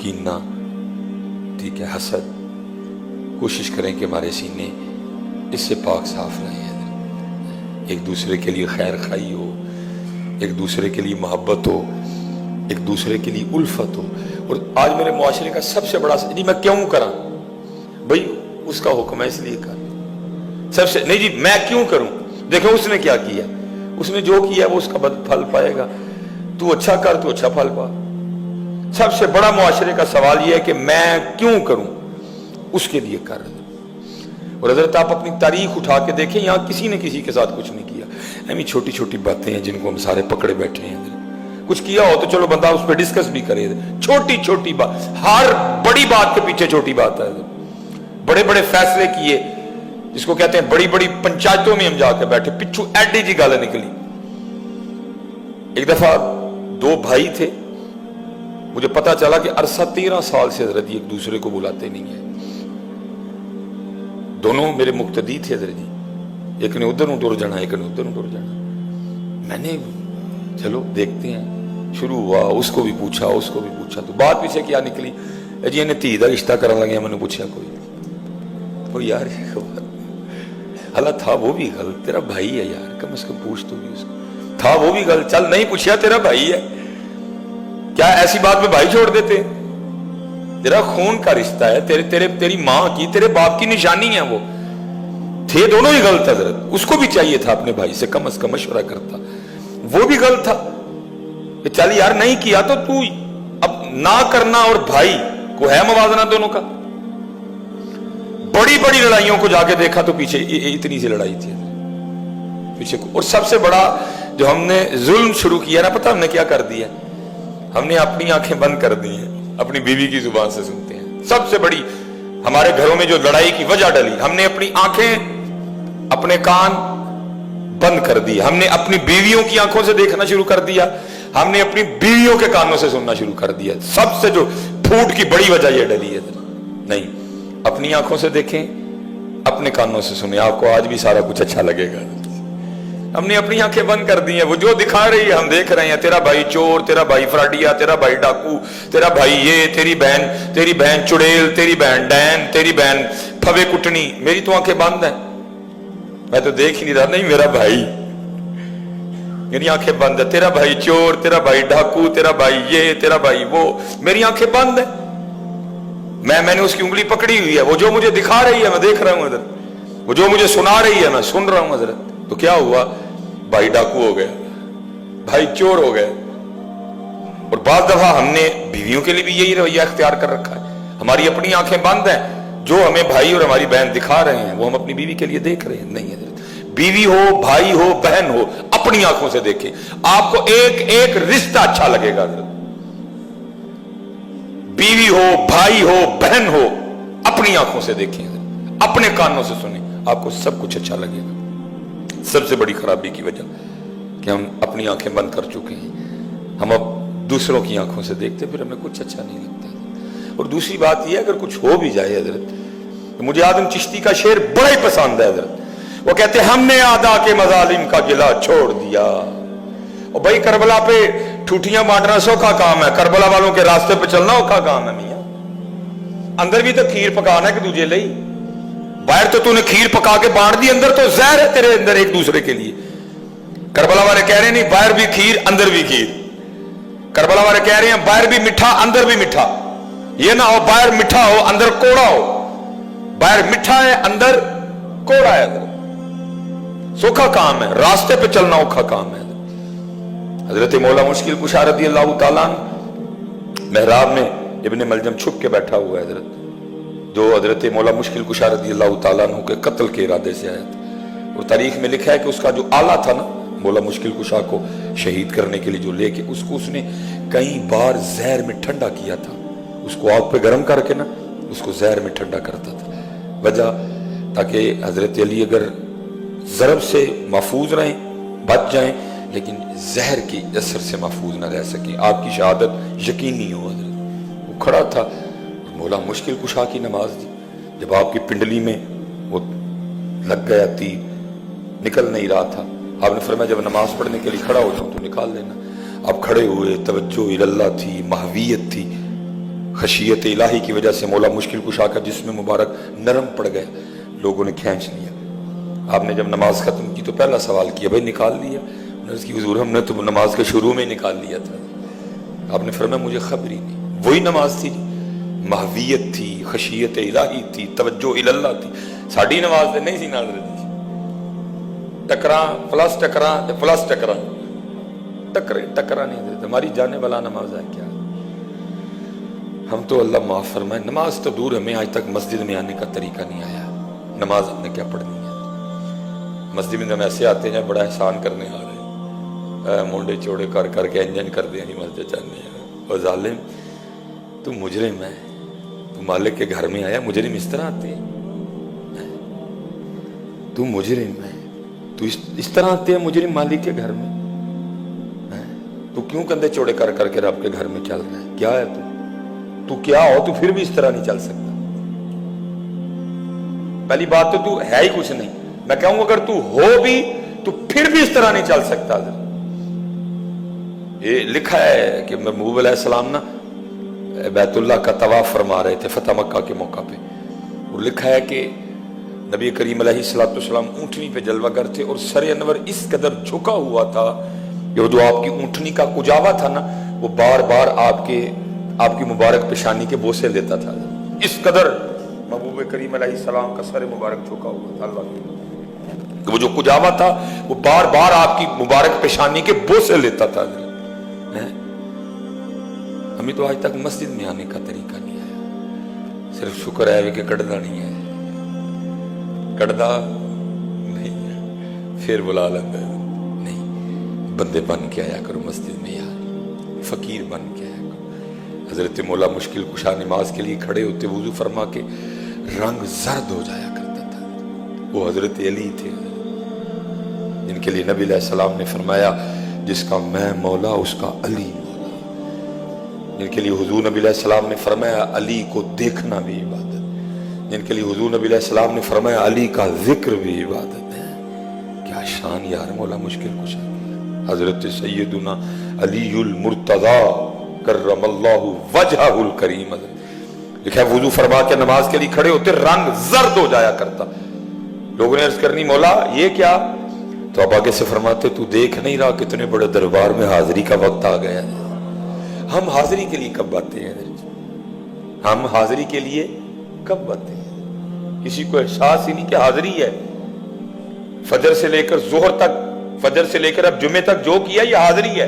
کینہ، ٹھیک ہے، حسد، کوشش کریں کہ ہمارے سینے اس سے پاک صاف رہیں. ایک دوسرے کے لیے خیر خواہی ہو، ایک دوسرے کے لیے محبت ہو، ایک دوسرے کے لیے الفت ہو. اور آج میرے معاشرے کا سب سے بڑا نہیں میں کیوں کروں بھائی، اس کا حکم ہے اس لیے کر، سب سے نہیں جی میں کیوں کروں، دیکھو اس نے کیا کیا، اس نے جو کیا وہ اس کا پھل پائے گا. تو اچھا کر تو اچھا پھل پا. سب سے بڑا معاشرے کا سوال یہ ہے کہ میں کیوں کروں، اس کے لیے کر. اور حضرت آپ اپنی تاریخ اٹھا کے دیکھیں، یہاں کسی نے کسی کے ساتھ کچھ نہیں کیا. ایمی چھوٹی چھوٹی باتیں ہیں جن کو ہم سارے پکڑے بیٹھے ہیں. کچھ کیا ہو تو چلو بندہ اس پہ ڈسکس بھی کرے. چھوٹی چھوٹی بات، ہر بڑی بات کے پیچھے چھوٹی بات ہے. بڑے بڑے فیصلے کیے، جس کو کہتے ہیں بڑی بڑی پنچایتوں میں ہم جا کے بیٹھے، پچھو ایڈی جی گالیں نکلی. ایک دفعہ دو بھائی تھے، مجھے پتا چلا کہ عرصہ 13 سال سے حضرت ایک دوسرے کو بلاتے نہیں ہیں. دونوں میرے مقتدی تھے حضرت جی. ایک نے ادھر ٹر جانا، ایک نے ادھر ٹر جانا. میں نے چلو دیکھتے ہیں، شروع ہوا، اس کو بھی پوچھا اس کو بھی پوچھا. تو بات پیچھے کیا نکلی، جی انہیں دھی کا رشتہ کرنے لگے. میں نے پوچھا کوئی یار اللہ تھا وہ بھی غلط، تیرا بھائی ہے یار، کم از کم پوچھ تو بھی اس کو. تھا وہ بھی غلط، چل نہیں پوچھا، تیرا بھائی ہے، کیا ایسی بات میں بھائی چھوڑ دیتے؟ تیرا خون کا رشتہ ہے، تیری ماں کی، تیرے باپ کی نشانی ہے. وہ تھے دونوں ہی غلط حضرت. اس کو بھی چاہیے تھا اپنے بھائی سے کم از کم مشورہ کرتا. وہ بھی غلط تھا کہ چل یار نہیں کیا تو اب نہ کرنا اور بھائی کو ہے موازنہ دونوں کا. بڑی بڑی لڑائیوں کو جا کے دیکھا تو پیچھے اتنی سی لڑائی تھی پیچھے کو. اور سب سے بڑا جو ہم نے ظلم شروع کیا نا، پتہ ہم نے کیا کر دیا؟ ہم نے اپنی آنکھیں بند کر دی ہیں، اپنی بیوی کی زبان سے سنتے ہیں. سب سے بڑی ہمارے گھروں میں جو لڑائی کی وجہ ڈلی، ہم نے اپنی آنکھیں اپنے کان بند کر دی. ہم نے اپنی بیویوں کی آنکھوں سے دیکھنا شروع کر دیا، ہم نے اپنی بیویوں کے کانوں سے سننا شروع کر دیا. سب سے جو پھوٹ کی بڑی وجہ یہ ڈلی ہے. نہیں، اپنی آنکھوں سے دیکھیں، اپنے کانوں سے سنیں، آپ کو آج بھی سارا کچھ اچھا لگے گا. ہم نے اپنی آنکھیں بند کر دی ہیں، وہ جو دکھا رہی ہے ہم دیکھ رہے ہیں. تیرا بھائی چور، تیرا بھائی فراڈیا، تیرا بھائی ڈاکو، تیرا بھائی یہ، تیری بہن چڑیل، تیری بہن ڈین، تیری بہن پھوے کٹنی. میری تو آنکھیں بند ہیں، میں تو دیکھ ہی نہیں رہا. نہیں میرا بھائی، میری آنکھیں بند ہے. تیرا بھائی چور، تیرا بھائی ڈاکو، تیرا بھائی یہ، تیرا بھائی وہ، میری آنکھیں بند ہیں. میں نے اس کی انگلی پکڑی ہوئی ہے. وہ جو مجھے دکھا رہی ہے میں دیکھ رہا ہوں حضرت، وہ جو مجھے سنا رہی ہے میں سن رہا ہوں حضرت. تو کیا ہوا؟ بھائی ڈاکو ہو گئے، بھائی چور ہو گئے. اور بعض دفعہ ہم نے بیویوں کے لیے بھی یہی رویہ اختیار کر رکھا ہے. ہماری اپنی آنکھیں بند ہیں، جو ہمیں بھائی اور ہماری بہن دکھا رہے ہیں وہ ہم اپنی بیوی کے لیے دیکھ رہے ہیں. نہیں حضرت، بیوی ہو، بھائی ہو، بہن ہو، اپنی آنکھوں سے دیکھیں. آپ کو ایک ایک رشتہ اچھا لگے گا حضرت. بیوی ہو، بھائی ہو، بہن ہو، اپنی آنکھوں سے دیکھیں، اپنے کانوں سے سنیں، آپ کو سب کچھ اچھا لگے گا. سب سے بڑی خرابی کی وجہ کہ ہم اپنی آنکھیں بند کر چکے ہیں. ہم اب دوسروں کی آنکھوں سے دیکھتے، پھر ہمیں کچھ اچھا نہیں لگتا. اور دوسری بات یہ اگر کچھ ہو بھی جائے حضرت، تو مجھے آدم چشتی کا شعر بڑا ہی پسند ہے حضرت. وہ کہتے ہیں ہم نے اعداء کے مظالم کا گلہ چھوڑ دیا. اور بھائی کربلا پہ ٹھوٹیاں بانٹنا سوکھا کام ہے، کربلا والوں کے راستے پہ چلنا اوکھا کام ہے. میاں اندر بھی تو کھیر پکانا ہے کہ تجھے لئی، باہر تو نے کھیر پکا کے بانٹ دی، اندر تو زہر ہے تیرے اندر ایک دوسرے کے لیے. کربلا والے کہہ رہے ہیں نہیں، باہر بھی کھیر اندر بھی کھیر. کربلا والے کہہ رہے ہیں باہر بھی میٹھا اندر بھی میٹھا. یہ نہ ہو باہر میٹھا ہو اندر کوڑا ہو. باہر میٹھا ہے اندر کوڑا ہے. سوکھا کام ہے، راستے پہ چلنا اوکھا کام ہے. حضرت مولا مشکل کشا رضی اللہ تعالیٰ محراب میں ابن ملجم چھپ کے بیٹھا ہوا ہے حضرت، جو حضرت مولا مشکل کشا رضی اللہ تعالیٰ عنہ کے قتل کے ارادے سے آیا تھا. اور تاریخ میں لکھا ہے کہ اس کا جو آلہ تھا نا، مولا مشکل کشا کو شہید کرنے کے لیے جو لے کے اس کو اس نے کئی بار زہر میں ٹھنڈا کیا تھا. اس کو آگ پہ گرم کر کے نا اس کو زہر میں ٹھنڈا کرتا تھا. وجہ تاکہ حضرت علی اگر ضرب سے محفوظ رہیں، بچ جائیں، لیکن زہر کی اثر سے محفوظ نہ رہ سکیں، آپ کی شہادت یقینی ہو. حضرت وہ کھڑا تھا، مولا مشکل کشا کی نماز دی. جب آپ کی پنڈلی میں وہ لگ گیا تیر، نکل نہیں رہا تھا، آپ نے فرمایا جب نماز پڑھنے کے لیے کھڑا ہو جاؤں تو نکال لینا. آپ کھڑے ہوئے، توجہ اللہ تھی، محویت تھی. خشیت الہی کی وجہ سے مولا مشکل کشا کا جسم مبارک نرم پڑ گیا، لوگوں نے کھینچ لیا۔ آپ نے جب نماز ختم کی تو پہلا سوال کیا، بھائی نکال لیا؟ اس کی حضور ہم نے تو نماز کے شروع میں نکال لیا تھا۔ آپ نے فرمایا مجھے خبر ہی نہیں۔ وہی نماز تھی، محویت تھی، خشیت الہی تھی، توجہ اللہ تھی۔ ساڑی نماز تے نہیں سی نال رہی، ٹکراں پلس ٹکراں پلس ٹکراں ٹکرا نہیں دیتے۔ ہماری جانے والا نماز ہے کیا؟ ہم تو اللہ معاف فرمائے، نماز تو دور، ہمیں آج تک مسجد میں آنے کا طریقہ نہیں آیا۔ نماز ہم نے کیا پڑھنی ہے؟ مسجد میں ہم ایسے آتے ہیں بڑا احسان کرنے آ رہے ہیں، مونڈے چوڑے کر کر کے انجن کر دیں مسجد جانے ہیں۔ اور ظالم تو مجرم ہے، تو مالک کے گھر میں آیا، مجرم اس طرح آتے ہیں؟ تو مجرم ہے، تو اس طرح آتے ہیں مجرم مالک کے گھر میں؟ تو کیوں کندھے چوڑے کر کر کے رب کے گھر میں چل رہا ہے؟ کیا ہے تو کیا ہو؟ تو پھر بھی اس طرح نہیں چل سکتا۔ پہلی بات تو ہے ہی کچھ نہیں، میں کہوں اگر تو ہو بھی تو پھر بھی اس طرح نہیں چل سکتا۔ یہ لکھا ہے کہ محبوب علیہ السلام نا بیت اللہ کا طواف فرما رہے تھے فتح مکہ کے موقع پہ، اور لکھا ہے کہ نبی کریم علیہ السلام اونٹنی پہ جلوہ گر تھے، اور سر انور اس قدر جھکا ہوا تھا کہ جو آپ کی اونٹنی کا کجاوا تھا نا، وہ بار بار آپ کی مبارک پیشانی کے بوسے لیتا تھا۔ اس قدر محبوب کریم علیہ السلام کا سر مبارک جھکا ہوا تھا، اللہ وہ جو کجاوا تھا وہ بار بار آپ کی مبارک پیشانی کے بوسے لیتا تھا۔ ہمیں تو آج تک مسجد میں آنے کا طریقہ نہیں آیا، صرف شکر ہے کہ کڑدا نہیں ہے، کڑدا نہیں پھر بلا لیتا ہے۔ نہیں، بندے بن کے آیا کرو مسجد میں یار، فقیر بن کے آیا کرو۔ حضرت مولا مشکل کشا نماز کے لیے کھڑے ہوتے، وضو فرما کے رنگ زرد ہو جایا کرتا تھا۔ وہ حضرت علی تھے جن کے لیے نبی علیہ السلام نے فرمایا جس کا میں مولا اس کا علی مولا، جن کے لیے حضور نبی علیہ السلام نے فرمایا علی کو دیکھنا بھی عبادت، جن کے لیے حضور نبی علیہ السلام نے فرمایا علی کا ذکر بھی عبادت ہے۔ کیا شان یار مولا مشکل کشا کی، حضرت سیدنا علی المرتضی کرم اللہ وجہہ الکریم۔ لکھا ہے وضو فرما کے نماز کے لیے کھڑے ہوتے رنگ زرد ہو جایا کرتا۔ لوگوں نے عرض کرنی مولا یہ کیا؟ تو اب آگے سے فرماتے تو دیکھ نہیں رہا کتنے بڑے دربار میں حاضری کا وقت آ گیا ہے۔ ہم حاضری کے لیے کب آتے ہیں؟ ہم حاضری کے لیے کب آتے ہیں؟ کسی کو احساس ہی نہیں کہ حاضری ہے۔ فجر سے لے کر ظہر تک، فجر سے لے کر اب جمعے تک جو کیا یہ حاضری ہے،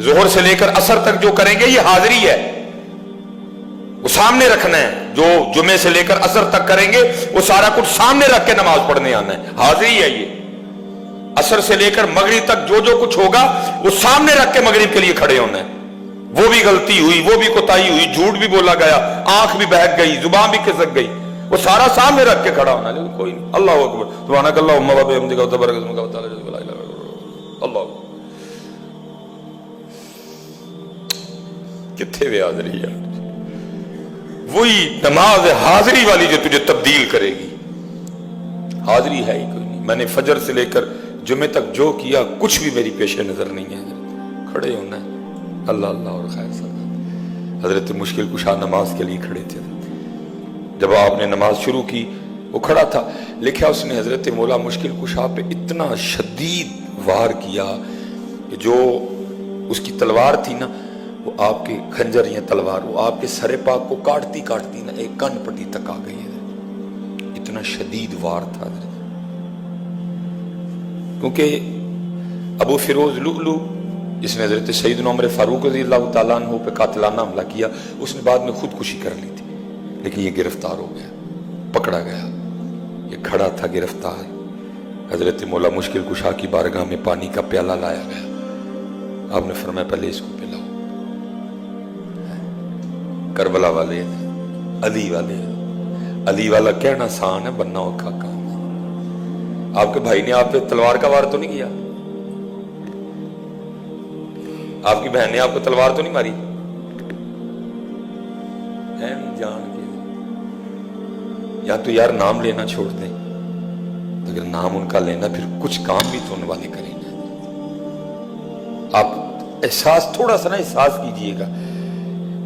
ظہر سے لے کر عصر تک جو کریں گے یہ حاضری ہے، وہ سامنے رکھنا ہے۔ جو جمعے سے لے کر عصر تک کریں گے وہ سارا کچھ سامنے رکھ کے نماز پڑھنے آنا ہے، حاضری ہے یہ۔ عصر سے لے کر مغرب تک جو جو کچھ ہوگا وہ سامنے رکھ کے مغرب کے لیے کھڑے ہونا ہے۔ وہ بھی غلطی ہوئی، وہ بھی کوتاہی ہوئی، جھوٹ بھی بولا گیا، آنکھ بھی بہک گئی، زبان بھی کھسک گئی، وہ سارا سامنے رکھ کے کھڑا ہونا ہے۔ کوئی نہیں، اللہ اکبر سبحانک اللہم و بحمدک وتبارک اسمک وتعالی جدک لا الہ الا انت، اللہ اکبر۔ کتنے بھی حاضری ہے؟ وہی نماز حاضری والی جو تجھے تبدیل کرے گی۔ حاضری ہے ہی کوئی نہیں۔ میں نے فجر سے لے کر جمعے تک جو کیا کچھ بھی میری پیش نظر نہیں ہے، کھڑے ہونا ہے، اللہ اللہ اور خیر صلی۔ حضرت مشکل کشا نماز کے لیے کھڑے تھے، جب آپ نے نماز شروع کی وہ کھڑا تھا، لکھا اس نے حضرت مولا مشکل کشا پہ اتنا شدید وار کیا کہ جو اس کی تلوار تھی نا وہ آپ کے خنجر یا تلوار وہ آپ کے سر پاک کو کاٹتی کاٹتی نا ایک کان پٹی تک آ گئی ہے، اتنا شدید وار تھا حضرت۔ کیونکہ ابو فیروز لؤلؤ جس نے حضرت سیدنا عمر فاروق رضی اللہ تعالیٰ عنہ پہ قاتلانہ حملہ کیا، اس نے بعد میں خودکشی کر لی تھی، لیکن یہ گرفتار ہو گیا، پکڑا گیا، یہ کھڑا تھا گرفتار۔ حضرت مولا مشکل کشا کی بارگاہ میں پانی کا پیالہ لایا گیا، آپ نے فرمایا پہلے اس کو پلاؤ۔ کربلا والے علی والے، علی والا کہنا آسان ہے، بننا اوکھا کام ہے۔ آپ کے بھائی نے آپ پہ تلوار کا وار تو نہیں کیا؟ آپ کی بہن نے آپ کو تلوار تو نہیں ماری؟ جان کے یا تو یار نام لینا چھوڑ دیں، اگر نام ان کا لینا پھر کچھ کام بھی تو ان والے کریں گے۔ آپ احساس تھوڑا سا نا احساس کیجئے گا